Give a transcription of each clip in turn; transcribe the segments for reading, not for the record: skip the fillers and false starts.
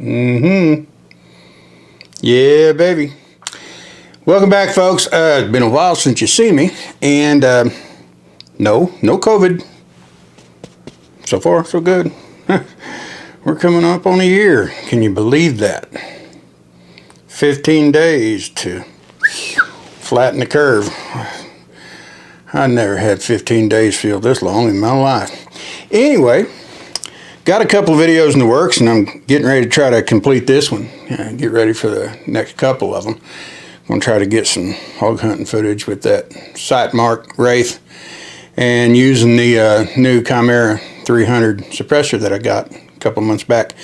Yeah, baby. Welcome back, folks. It's been a while since you see me, and no COVID. So far, so good. We're coming up on a year. Can you believe that? 15 days to flatten the curve. I never had 15 days feel this long in my life. Anyway, got a couple of videos in the works, and I'm getting ready to try to complete this one. Get ready for the next couple of them. I'm going to try to get some hog hunting footage with that sight mark Wraith and using the new Chimera 300 suppressor that I got a couple months back.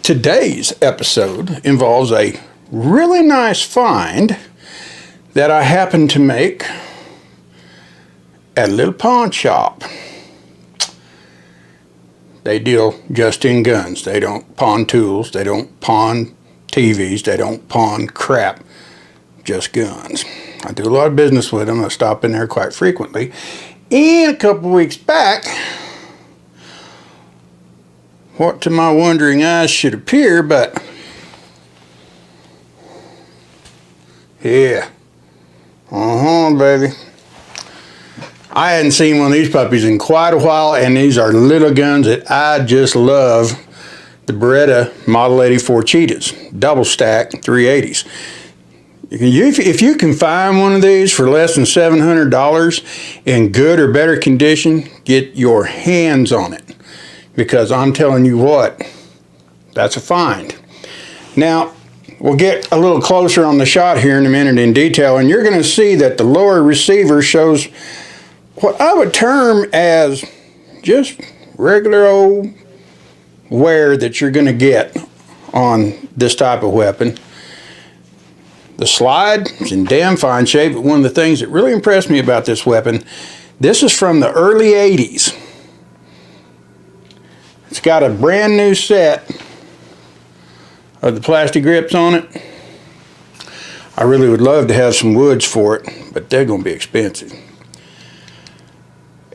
Today's episode involves a really nice find that I happened to make at a little pawn shop. They deal just in guns. They don't pawn tools. They don't pawn TVs. They don't pawn crap. Just guns. I do a lot of business with them. I stop in there quite frequently. And a couple weeks back, what to my wondering eyes should appear, but yeah. Baby. I hadn't seen one of these puppies in quite a while, and these are little guns that I just love. The Beretta Model 84 Cheetahs, double stack 380s. If you can find one of these for less than $700 in good or better condition, get your hands on it, because I'm telling you what, that's a find. Now, we'll get a little closer on the shot here in a minute in detail, and you're going to see that the lower receiver shows what I would term as just regular old wear that you're going to get on this type of weapon. The slide is in damn fine shape, but one of the things that really impressed me about this weapon, this is from the early 80s. It's got a brand new set of the plastic grips on it. I really would love to have some woods for it, but they're going to be expensive.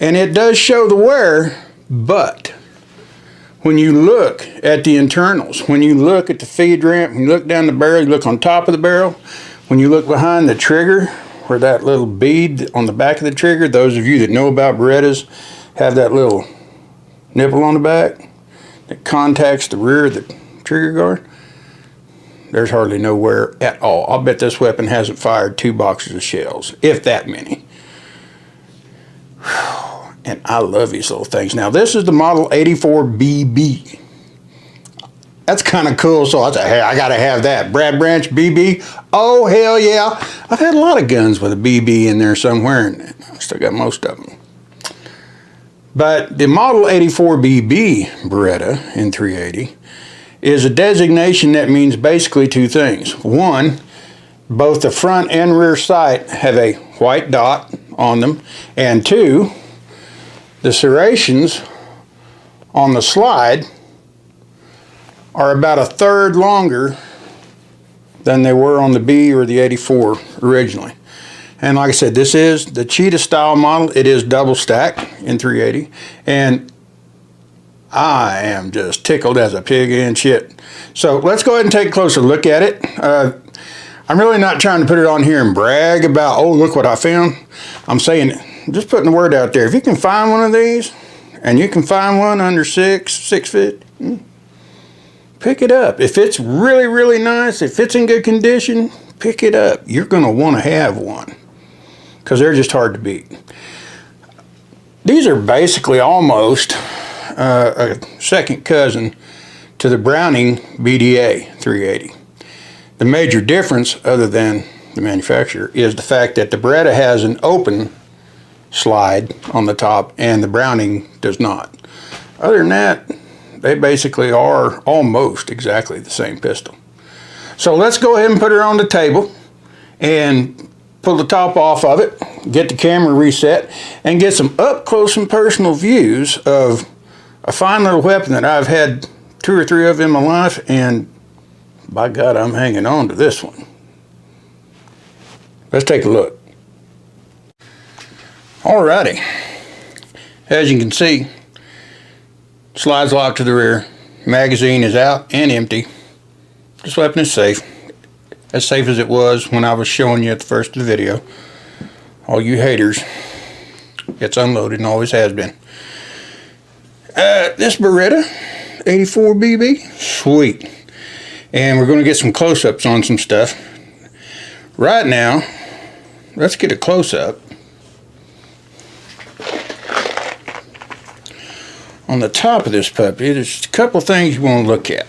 And it does show the wear, but when you look at the internals, when you look at the feed ramp, when you look down the barrel, you look on top of the barrel, when you look behind the trigger, where that little bead on the back of the trigger, those of you that know about Berettas have that little nipple on the back that contacts the rear of the trigger guard. There's hardly no wear at all. I'll bet this weapon hasn't fired 2 boxes of shells, if that many. And I love these little things. Now, this is the Model 84 BB. That's kind of cool, so I said, hey, I got to have that. Brad Branch BB? Oh, hell yeah. I've had a lot of guns with a BB in there somewhere, and I still got most of them. But the Model 84 BB Beretta in 380 is a designation that means basically 2 things. One, both the front and rear sight have a white dot on them, and 2, the serrations on the slide are about 1/3 longer than they were on the B or the 84 originally. And like I said, this is the Cheetah style model. It is double stack in 380, and I am just tickled as a pig in shit. So let's go ahead and take a closer look at it. I'm really not trying to put it on here and brag about, oh, look what I found. I'm saying, just putting the word out there. If you can find one of these, and you can find one under six feet, pick it up. If it's really, really nice, if it's in good condition, pick it up. You're going to want to have one, because they're just hard to beat. These are basically almost a second cousin to the Browning BDA 380. The major difference, other than the manufacturer, is the fact that the Beretta has an open slide on the top and the Browning does not. Other than that, they basically are almost exactly the same pistol. So let's go ahead and put her on the table and pull the top off of it, get the camera reset, and get some up close and personal views of a fine little weapon that I've had 2 or 3 of in my life, and by God, I'm hanging on to this one. Let's take a look. Alrighty. As you can see, slides locked to the rear, Magazine is out and empty. This weapon is safe. As safe as it was when I was showing you at the first of the video. All you haters, it's unloaded and always has been. This Beretta 84 BB, sweet. And we're going to get some close-ups on some stuff. Right now, let's get a close-up on the top of this puppy. There's a couple things you want to look at.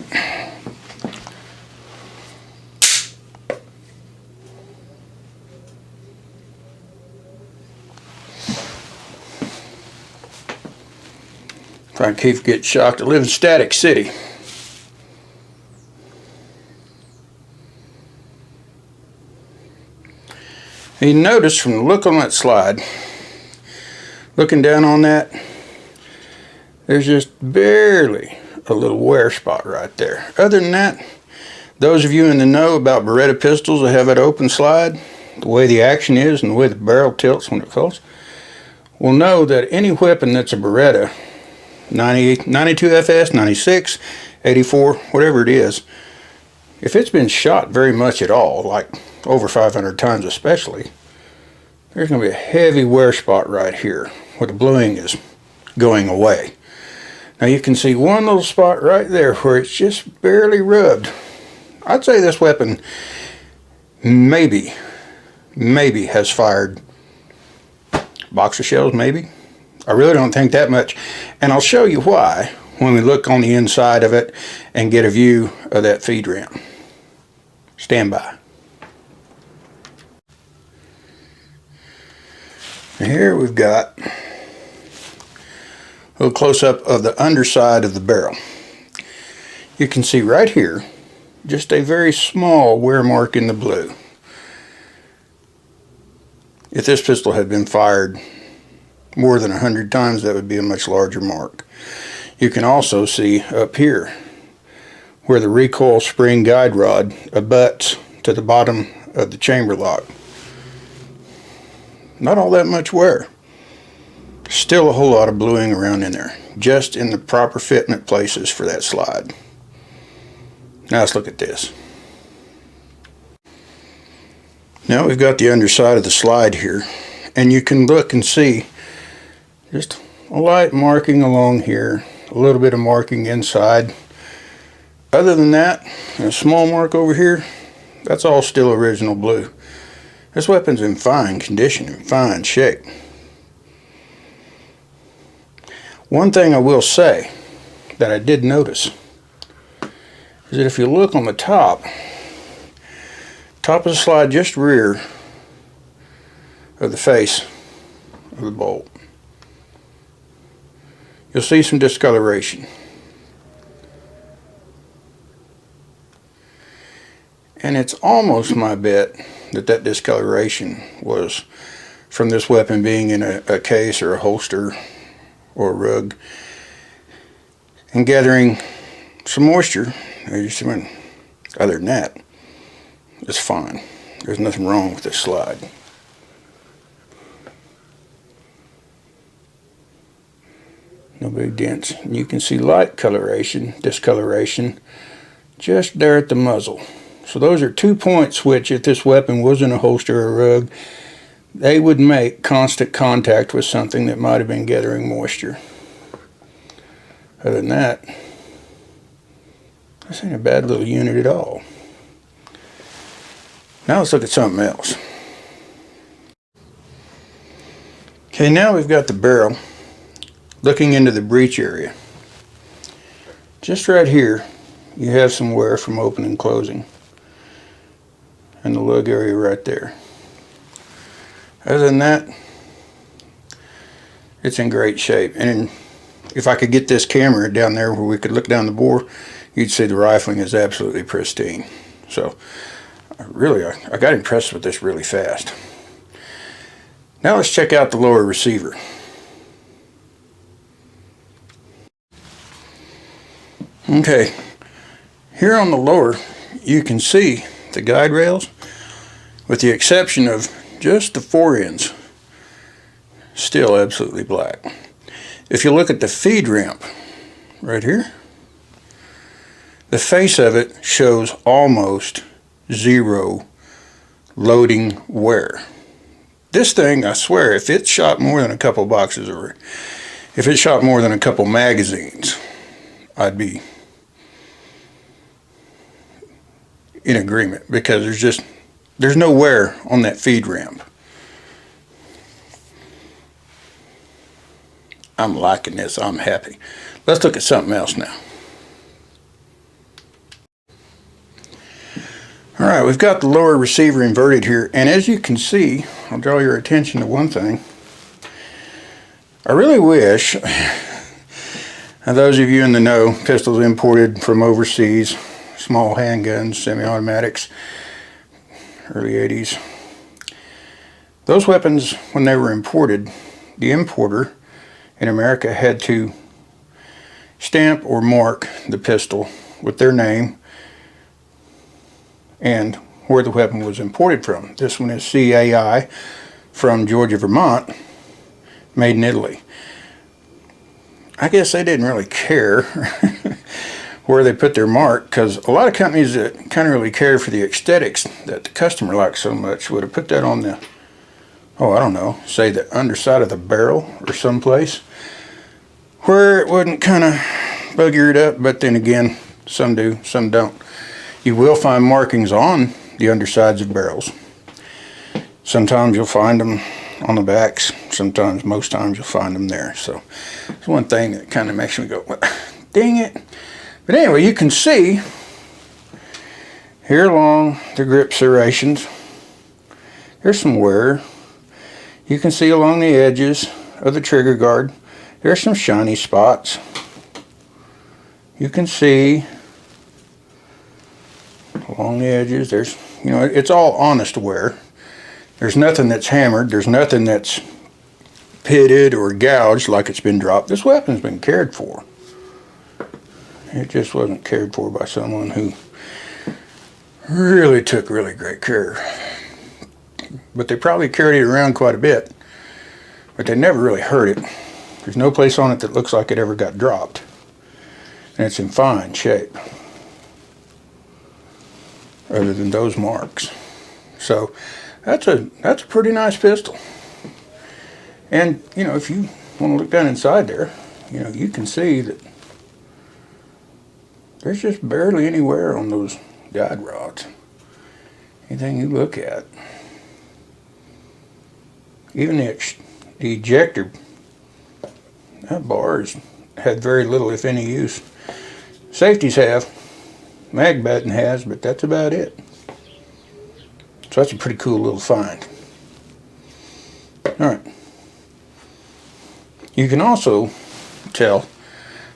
Trying to keep getting shocked. I live in Static City. And you notice from the look on that slide, looking down on that, there's just barely a little wear spot right there. Other than that, those of you in the know about Beretta pistols that have that open slide, the way the action is and the way the barrel tilts when it falls, will know that any weapon that's a Beretta, 92 FS, 96, 84, whatever it is, if it's been shot very much at all, like over 500 times especially, there's going to be a heavy wear spot right here where the bluing is going away. Now you can see one little spot right there where it's just barely rubbed. I'd say this weapon maybe has fired boxer shells, maybe. I really don't think that much, and I'll show you why when we look on the inside of it and get a view of that feed ramp. Stand by. Here we've got a little close-up of the underside of the barrel. You can see right here just a very small wear mark in the blue. If this pistol had been fired more than 100 times, that would be a much larger mark. You can also see up here where the recoil spring guide rod abuts to the bottom of the chamber lock. Not all that much wear. Still a whole lot of bluing around in there, just in the proper fitment places for that slide. Now let's look at this. Now we've got the underside of the slide here, and you can look and see just a light marking along here, a little bit of marking inside. Other than that, a small mark over here, that's all still original blue. This weapon's in fine condition, in fine shape. One thing I will say that I did notice is that if you look on the top of the slide, just rear of the face of the bolt, you'll see some discoloration. And it's almost my bet that that discoloration was from this weapon being in a case or a holster or a rug and gathering some moisture. Other than that, it's fine. There's nothing wrong with this slide. No big dents. And you can see light discoloration just there at the muzzle. So those are 2 points which, if this weapon was in a holster or a rug, they would make constant contact with something that might have been gathering moisture. Other than that, this ain't a bad little unit at all. Now let's look at something else. Okay, now we've got the barrel looking into the breech area. Just right here, you have some wear from opening and closing. And the lug area right there. Other than that, it's in great shape. And if I could get this camera down there where we could look down the bore, you'd see the rifling is absolutely pristine. So I got impressed with this really fast. Now let's check out the lower receiver. Okay, here on the lower you can see the guide rails, with the exception of just the fore ends, still absolutely black. If you look at the feed ramp right here, the face of it shows almost zero loading wear. This thing, I swear, if it shot more than a couple boxes, or if it shot more than a couple magazines, I'd be in agreement, because there's no wear on that feed ramp. I'm liking this. I'm happy. Let's look at something else now. All right, we've got the lower receiver inverted here, and as you can see, I'll draw your attention to one thing. I really wish, and those of you in the know, pistols imported from overseas, small handguns, semi-automatics, early 80s. Those weapons, when they were imported, the importer in America had to stamp or mark the pistol with their name and where the weapon was imported from. This one is CAI from Georgia, Vermont, made in Italy. I guess they didn't really care where they put their mark, because a lot of companies that kind of really cared for the aesthetics that the customer liked so much would have put that on the, oh, I don't know, say the underside of the barrel or someplace where it wouldn't kind of bugger it up. But then again, some do, some don't. You will find markings on the undersides of barrels. Sometimes you'll find them on the backs. Sometimes, most times, you'll find them there. So it's one thing that kind of makes me go, well, dang it. But anyway, you can see here along the grip serrations, there's some wear. You can see along the edges of the trigger guard, there's some shiny spots. You can see along the edges, there's, you know, it's all honest wear. There's nothing that's hammered. There's nothing that's pitted or gouged like it's been dropped. This weapon's been cared for. It just wasn't cared for by someone who really took really great care. But they probably carried it around quite a bit, but they never really hurt it. There's no place on it that looks like it ever got dropped. And it's in fine shape, other than those marks. So that's a pretty nice pistol. And you know, if you want to look down inside there, you know, you can see that there's just barely any wear on those guide rods. Anything you look at, even the ejector, that bar's had very little, if any, use. Safeties have, mag batting has, but that's about it. So that's a pretty cool little find. Alright. You can also tell,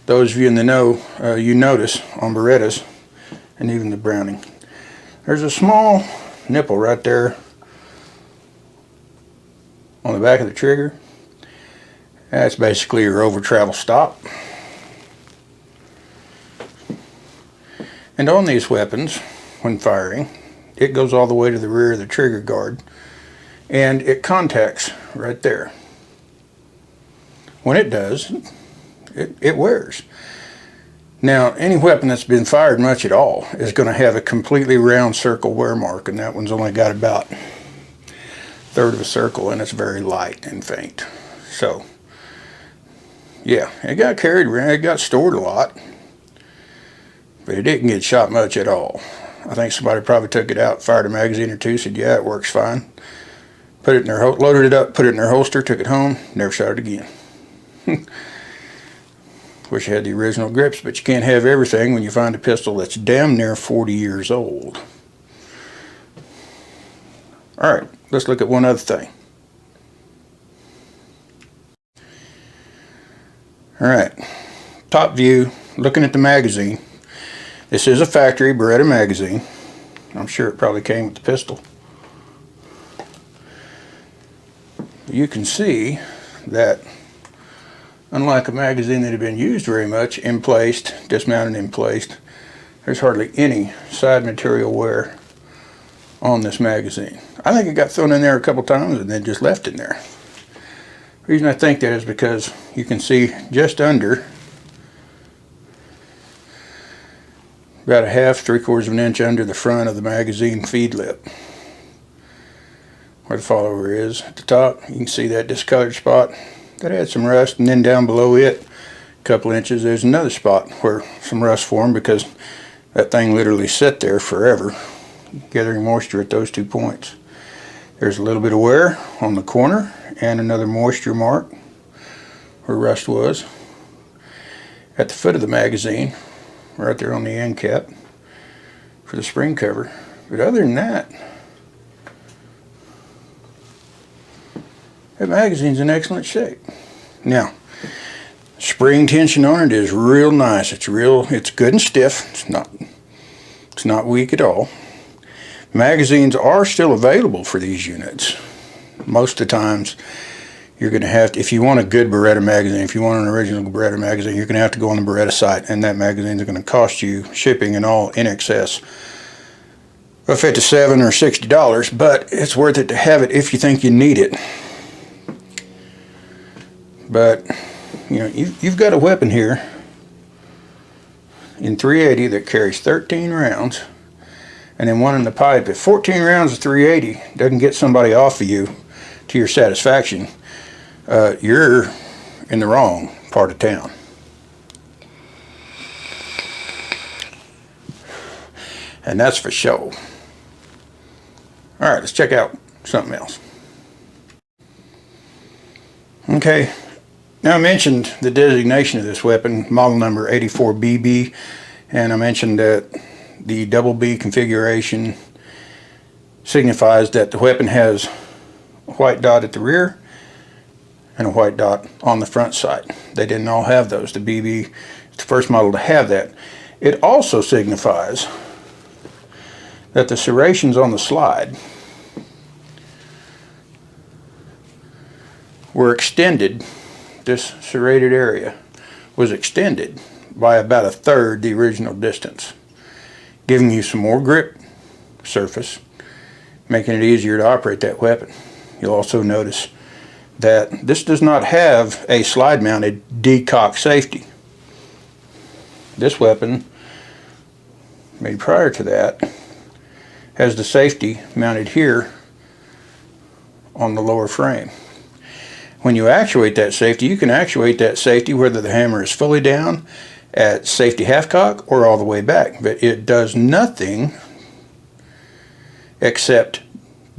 those of you in the know, you notice on Berettas, and even the Browning, there's a small nipple right there on the back of the trigger. That's basically your over travel stop. And on these weapons, when firing, it goes all the way to the rear of the trigger guard, and it contacts right there. When it does, it wears. Now, any weapon that's been fired much at all is going to have a completely round circle wear mark, and that one's only got about a third of a circle, and it's very light and faint. So, yeah, it got carried around, it got stored a lot, but it didn't get shot much at all. I think somebody probably took it out, fired a magazine or two, said, yeah, it works fine. Put it in their, loaded it up, put it in their holster, took it home, never shot it again. Wish you had the original grips, but you can't have everything when you find a pistol that's damn near 40 years old. Alright, let's look at one other thing. Alright, top view, looking at the magazine. This is a factory Beretta magazine. I'm sure it probably came with the pistol. You can see that, unlike a magazine that had been used very much, emplaced, dismounted and emplaced, there's hardly any side material wear on this magazine. I think it got thrown in there a couple times and then just left in there. The reason I think that is because you can see just under about a half, 3/4 of an inch under the front of the magazine feed lip, where the follower is. At the top, you can see that discolored spot that had some rust, and then down below it, a couple inches, there's another spot where some rust formed because that thing literally sat there forever, gathering moisture at those 2 points. There's a little bit of wear on the corner and another moisture mark where rust was. At the foot of the magazine, right there on the end cap for the spring cover. But other than that, that magazine's in excellent shape. Now, spring tension on it is real nice. It's good and stiff. It's not weak at all. Magazines are still available for these units. Most of the times, you're going to have to, if you want a good Beretta magazine, if you want an original Beretta magazine, you're going to have to go on the Beretta site, and that magazine is going to cost you shipping and all in excess of $57 or $60, but it's worth it to have it if you think you need it. But you know, you've got a weapon here in 380 that carries 13 rounds, and then one in the pipe. If 14 rounds of 380 doesn't get somebody off of you to your satisfaction, you're in the wrong part of town. And that's for sure. Alright, let's check out something else. Okay, now I mentioned the designation of this weapon, model number 84BB, and I mentioned that the double B configuration signifies that the weapon has a white dot at the rear and a white dot on the front side. They didn't all have those. The BB is the first model to have that. It also signifies that the serrations on the slide were extended. This serrated area was extended by about 1/3 the original distance, giving you some more grip surface, making it easier to operate that weapon. You'll also notice that this does not have a slide mounted decock safety. This weapon, made prior to that, has the safety mounted here on the lower frame. When you actuate that safety, you can actuate that safety whether the hammer is fully down at safety half cock or all the way back, but it does nothing except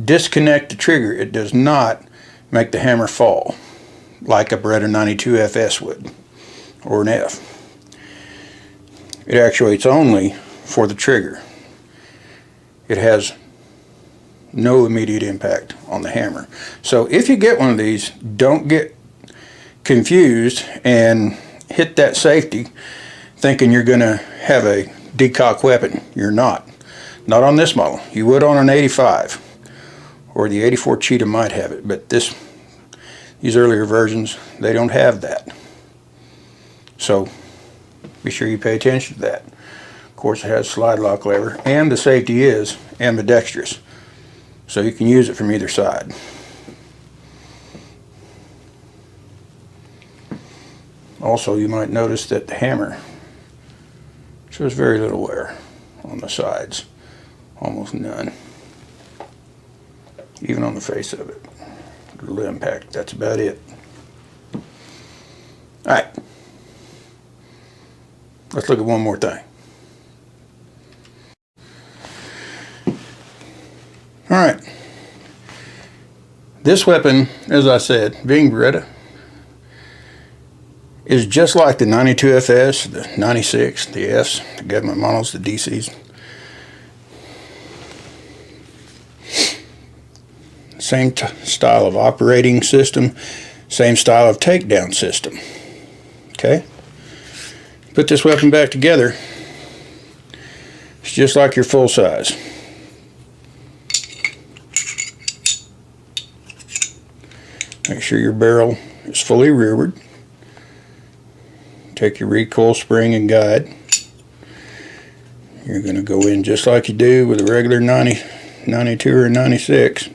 disconnect the trigger. It does not make the hammer fall like a Beretta 92 FS would, or an F. It actuates only for the trigger. It has no immediate impact on the hammer. So if you get one of these, don't get confused and hit that safety thinking you're going to have a decock weapon. You're not. Not on this model. You would on an 85, or the 84 Cheetah might have it, but these earlier versions, they don't have that. So be sure you pay attention to that. Of course, it has a slide lock lever, and the safety is ambidextrous, so you can use it from either side. Also, you might notice that the hammer shows very little wear on the sides, almost none, even on the face of it. A little impact, that's about it. Alright, let's look at one more thing. Alright, this weapon, as I said, being Beretta, is just like the 92 FS, the 96, the Fs, the government models, the DCs. Same style of operating system, same style of takedown system. Okay? Put this weapon back together, it's just like your full size. Make sure your barrel is fully rearward. Take your recoil spring and guide. You're going to go in just like you do with a regular 90, 92 or 96.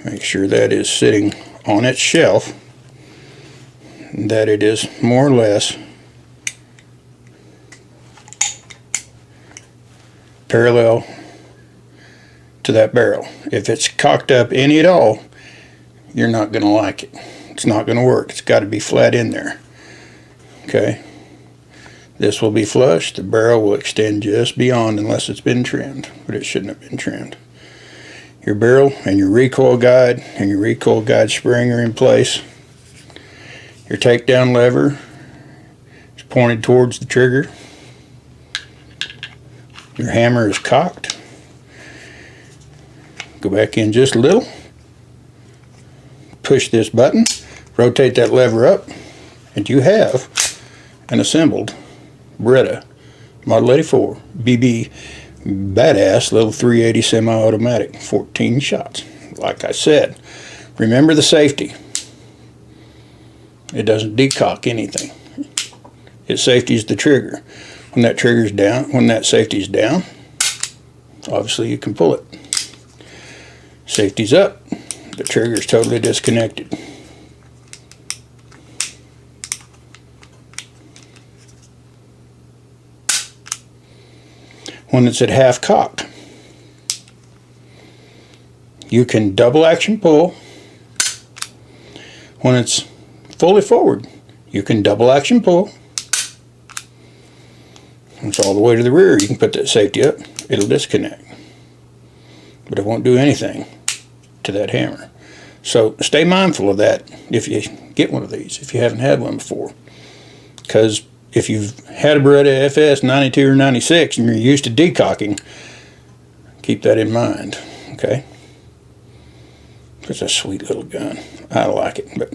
Make sure that is sitting on its shelf. that it is more or less parallel to that barrel. If it's cocked up any at all, you're not going to like it. It's not going to work. It's got to be flat in there. Okay. This will be flush. The barrel will extend just beyond unless it's been trimmed, but it shouldn't have been trimmed. Your barrel and your recoil guide spring are in place. Your takedown lever is pointed towards the trigger. Your hammer is cocked. Go back in just a little. Push this button, rotate that lever up, and you have an assembled Beretta Model 84 BB badass little 380 semi-automatic, 14 shots. Like I said, remember the safety. It doesn't decock anything. Its safety is the trigger. When that trigger's down, when that safety's down, obviously you can pull it. Safety's up, the trigger's totally disconnected. When it's at half cocked, you can double action pull. When it's fully forward, you can double action pull. When it's all the way to the rear, you can put that safety up, it'll disconnect. But it won't do anything to that hammer. So stay mindful of that if you get one of these, if you haven't had one before. Because if you've had a Beretta FS 92 or 96 and you're used to decocking, keep that in mind, okay? It's a sweet little gun. I like it, but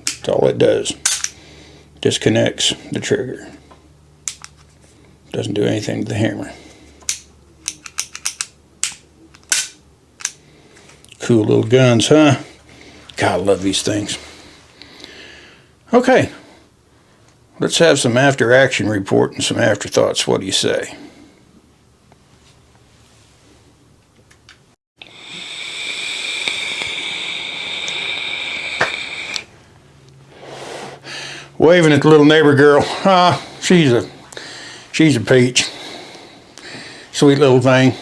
that's all it does. Disconnects the trigger. Doesn't do anything to the hammer. Cool little guns, huh? God, I love these things. Okay. Let's have some after action report and some afterthoughts. What do you say? Waving at the little neighbor girl. She's a peach. Sweet little thing.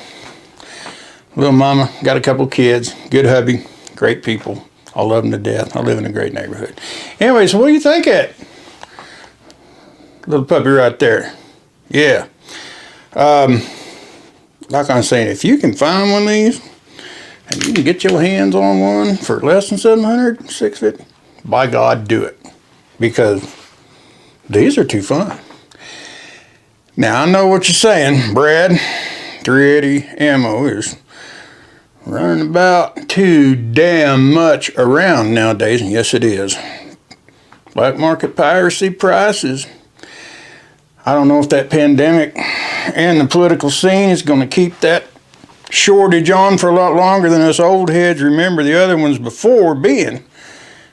Little mama, got a couple kids, good hubby, great people. I love them to death. I live in a great neighborhood. Anyway, so what do you think of it? Little puppy right there. Yeah. Like I'm saying, if you can find one of these and you can get your hands on one for less than $700, $650, by God, do it. Because these are too fun. Now, I know what you're saying, Brad. 380 ammo is running about too damn much around nowadays, and yes it is. Black market piracy prices. I don't know if that pandemic and the political scene is going to keep that shortage on for a lot longer than us old heads remember the other ones before being.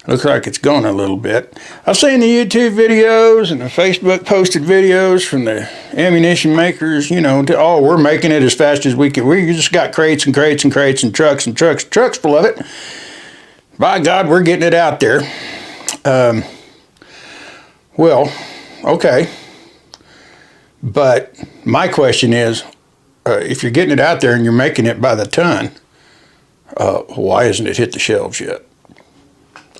Looks like it's gone a little bit. I've seen the YouTube videos and the Facebook posted videos from the ammunition makers, you know, oh, we're making it as fast as we can. We just got crates and crates and crates and trucks full of it. By God, we're getting it out there. Well, okay. But my question is, if you're getting it out there and you're making it by the ton, why hasn't it hit the shelves yet?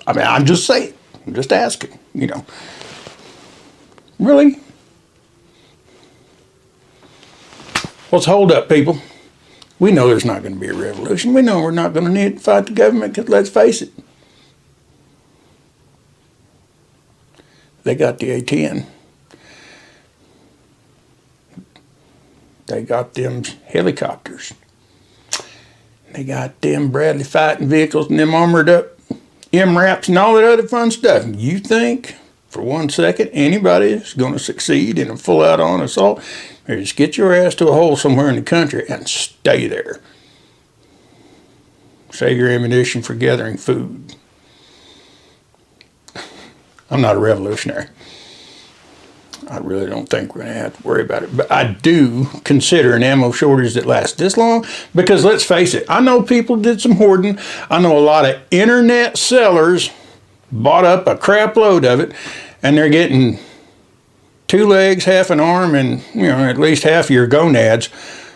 I mean, I'm just saying, I'm just asking, you know. Really? What's the hold up, people? We know there's not going to be a revolution. We know we're not going to need to fight the government, because let's face it. They got the A-10. They got them helicopters. They got them Bradley fighting vehicles and them armored up MRAPs and all that other fun stuff. You think for 1 second anybody is going to succeed in a full-out on assault? Or just get your ass to a hole somewhere in the country and stay there. Save your ammunition for gathering food. I'm not a revolutionary. I really don't think we're going to have to worry about it. But I do consider an ammo shortage that lasts this long, because let's face it, I know people did some hoarding. I know a lot of internet sellers bought up a crap load of it, and they're getting 2 legs, half an arm, and at least half your gonads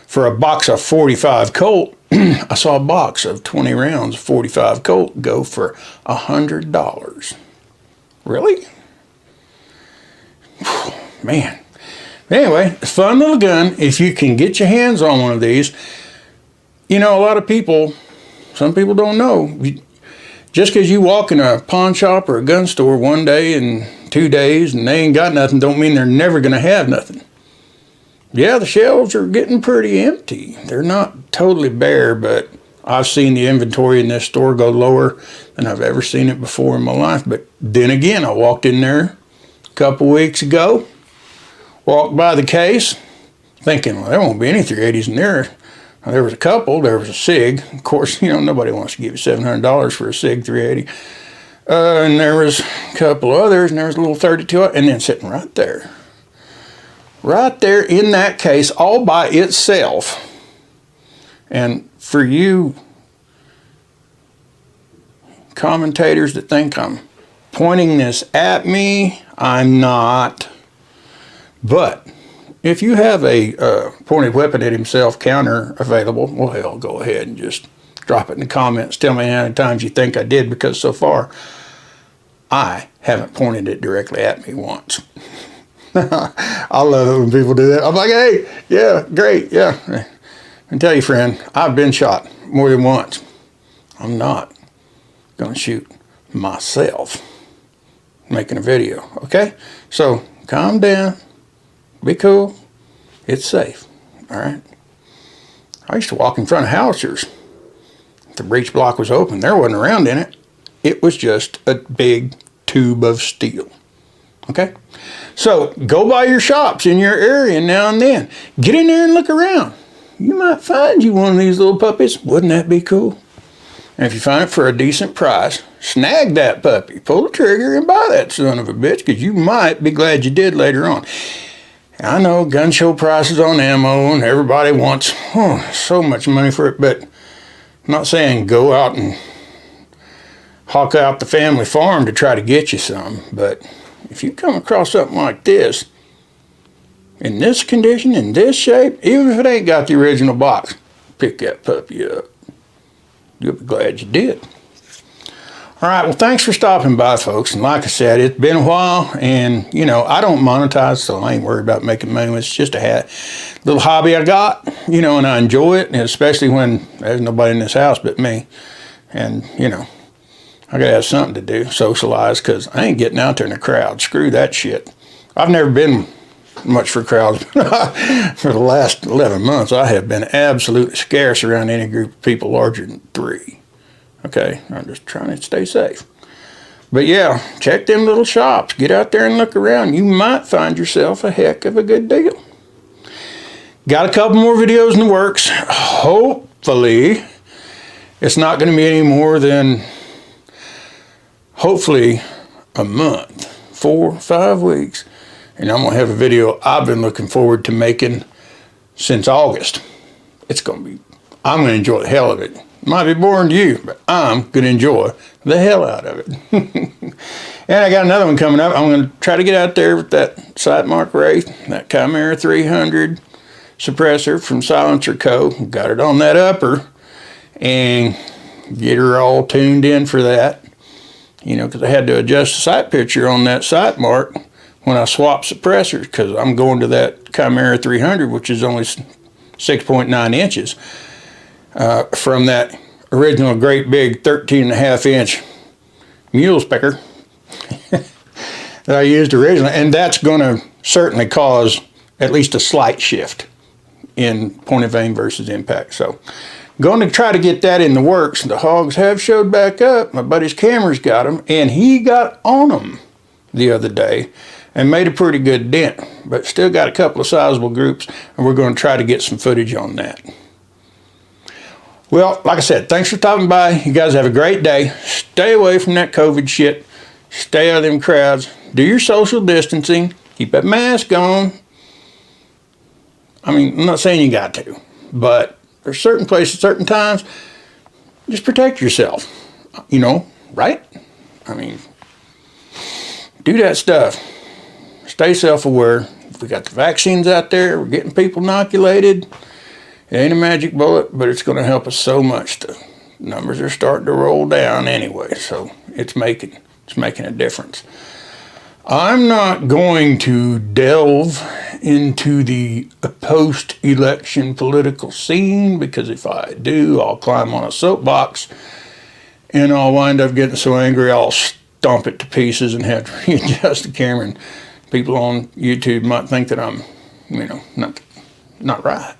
for a box of 45 Colt. I saw a box of 20 rounds of 45 Colt go for $100. Really? Man. Anyway, fun little gun. If you can get your hands on one of these, a lot of people, some people don't know. Just because you walk in a pawn shop or a gun store one day and 2 days and they ain't got nothing, don't mean they're never going to have nothing. Yeah, the shelves are getting pretty empty. They're not totally bare, but I've seen the inventory in this store go lower than I've ever seen it before in my life. But then again, I walked in there a couple weeks ago, walked by the case, thinking, well, there won't be any 380s in there. Well, there was a couple. There was a SIG. Of course, nobody wants to give you $700 for a SIG 380. And there was a couple others, and there was a little 32, and then sitting right there in that case, all by itself. And for you commentators that think I'm pointing this at me, I'm not. But if you have a pointed weapon at himself counter available, well, hell, go ahead and just drop it in the comments. Tell me how many times you think I did, because so far, I haven't pointed it directly at me once. I love it when people do that. I'm like, hey, yeah, great, yeah. And tell you, friend, I've been shot more than once. I'm not going to shoot myself making a video, okay? So calm down, be cool, it's safe, all right? I used to walk in front of housers. If the breech block was open, there wasn't a round in it. It was just a big tube of steel. Okay? So go by your shops in your area now and then. Get in there and look around. You might find you one of these little puppies. Wouldn't that be cool? And if you find it for a decent price, snag that puppy. Pull the trigger and buy that son of a bitch, because you might be glad you did later on. I know gun show prices on ammo and everybody wants so much money for it, but I'm not saying go out and hawk out the family farm to try to get you some, but if you come across something like this, in this condition, in this shape, even if it ain't got the original box, pick that puppy up. You'll be glad you did. All right, well, thanks for stopping by, folks. And like I said, it's been a while, and, I don't monetize, so I ain't worried about making money. It's just a little hobby I got, and I enjoy it, and especially when there's nobody in this house but me. And, I got to have something to do, socialize, because I ain't getting out there in the crowd. Screw that shit. I've never been much for crowds. For the last 11 months, I have been absolutely scarce around any group of people larger than 3. Okay, I'm just trying to stay safe. But yeah, check them little shops. Get out there and look around. You might find yourself a heck of a good deal. Got a couple more videos in the works. Hopefully, it's not going to be any more than hopefully a month, 4 or 5 weeks, and I'm going to have a video I've been looking forward to making since August. I'm going to enjoy the hell of it. Might be boring to you, but I'm going to enjoy the hell out of it. And I got another one coming up. I'm going to try to get out there with that Sight Mark Wraith, that Chimera 300 suppressor from Silencer Co. Got it on that upper, and get her all tuned in for that. Because I had to adjust the sight picture on that Sight Mark when I swapped suppressors, because I'm going to that Chimera 300, which is only 6.9 inches, from that original great big 13.5 inch mule specker that I used originally. And that's going to certainly cause at least a slight shift in point of aim versus impact. So going to try to get that in the works. The hogs have showed back up. My buddy's camera's got them, and he got on them the other day and made a pretty good dent, but still got a couple of sizable groups, and we're going to try to get some footage on that. Well, like I said, thanks for stopping by. You guys have a great day. Stay away from that COVID shit. Stay out of them crowds. Do your social distancing. Keep that mask on. I'm not saying you got to, but there's certain places, certain times, just protect yourself, right? Do that stuff. Stay self-aware. We got the vaccines out there. We're getting people inoculated. It ain't a magic bullet, but it's going to help us so much. The numbers are starting to roll down anyway, so it's making a difference. I'm not going to delve into the post-election political scene, because if I do, I'll climb on a soapbox and I'll wind up getting so angry I'll stomp it to pieces and have to readjust the camera. And people on YouTube might think that I'm, not right.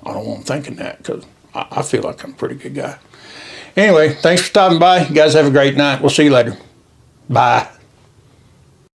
I don't want them thinking that, because I feel like I'm a pretty good guy. Anyway, thanks for stopping by. You guys have a great night. We'll see you later. Bye.